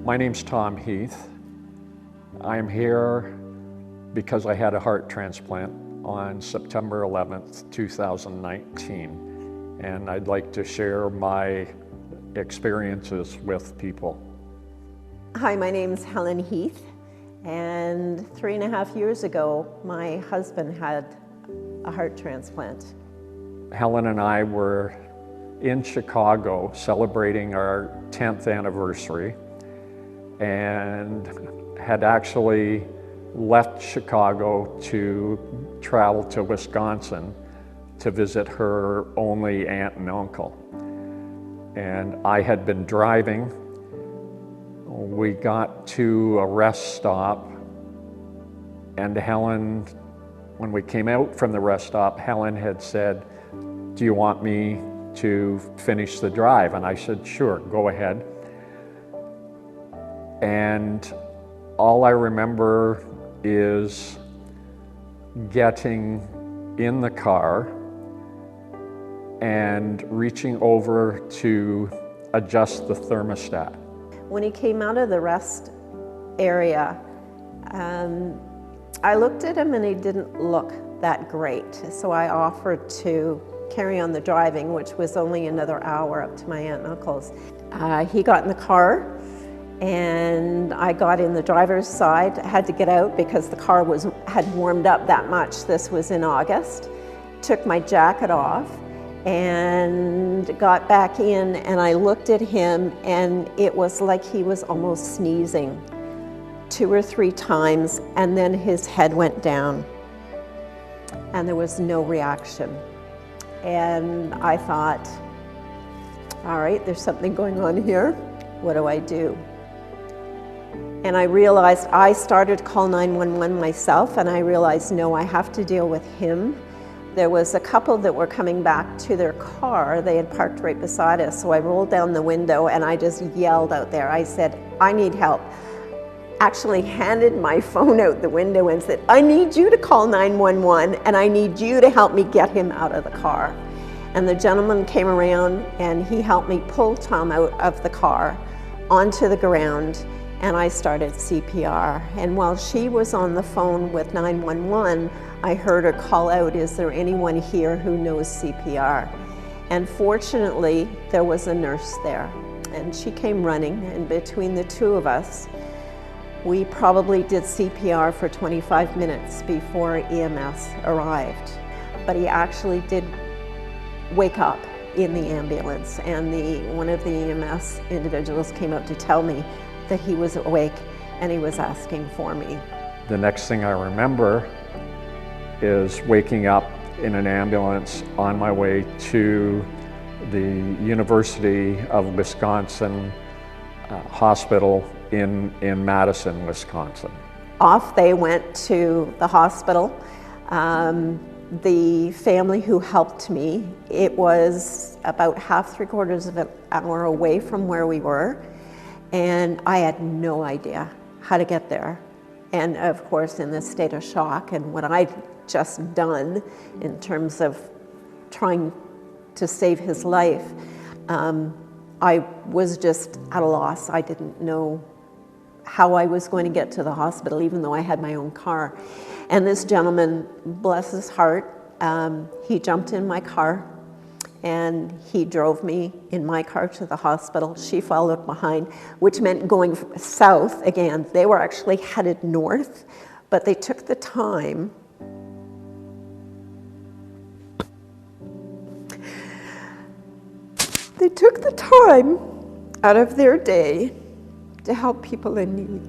My name's Tom Heath. I'm here because I had a heart transplant on September 11th, 2019, and I'd like to share my experiences with people. Hi, my name's Helen Heath, and 3.5 years ago, my husband had a heart transplant. Helen and I were in Chicago celebrating our 10th anniversary and had actually left Chicago to travel to Wisconsin to visit her only aunt and uncle. And I had been driving. We got to a rest stop, and Helen, when we came out from the rest stop, Helen had said, "Do you want me to finish the drive?" And I said, "Sure, go ahead." And all I remember is getting in the car and reaching over to adjust the thermostat. When he came out of the rest area, I looked at him and he didn't look that great. So I offered to carry on the driving, which was only another hour up to my aunt and uncle's. He got in the car and I got in the driver's side. I had to get out because the car had warmed up that much. This was in August. Took my jacket off and got back in, and I looked at him and it was like he was almost sneezing 2 or 3 times, and then his head went down and there was no reaction. And I thought, all right, there's something going on here. What do I do? And I realized I started to call 911 myself, and I realized, no, I have to deal with him. There was a couple that were coming back to their car. They had parked right beside us. So I rolled down the window and I just yelled out there. I said, "I need help." Actually handed my phone out the window and said, "I need you to call 911 and I need you to help me get him out of the car." And the gentleman came around and he helped me pull Tom out of the car onto the ground, and I started CPR. And while she was on the phone with 911, I heard her call out, "Is there anyone here who knows CPR?" And fortunately, there was a nurse there, and she came running, and between the two of us, we probably did CPR for 25 minutes before EMS arrived. But he actually did wake up in the ambulance, and one of the EMS individuals came up to tell me that he was awake and he was asking for me. The next thing I remember is waking up in an ambulance on my way to the University of Wisconsin hospital in Madison, Wisconsin. Off they went to the hospital. The family who helped me, it was about half, 3/4 of an hour away from where we were, and I had no idea how to get there. And of course, in this state of shock and what I'd just done in terms of trying to save his life, I was just at a loss. I didn't know how I was going to get to the hospital, even though I had my own car. And this gentleman, bless his heart, he jumped in my car and he drove me in my car to the hospital. She followed behind, which meant going south again. They were actually headed north, but they took the time out of their day to help people in need.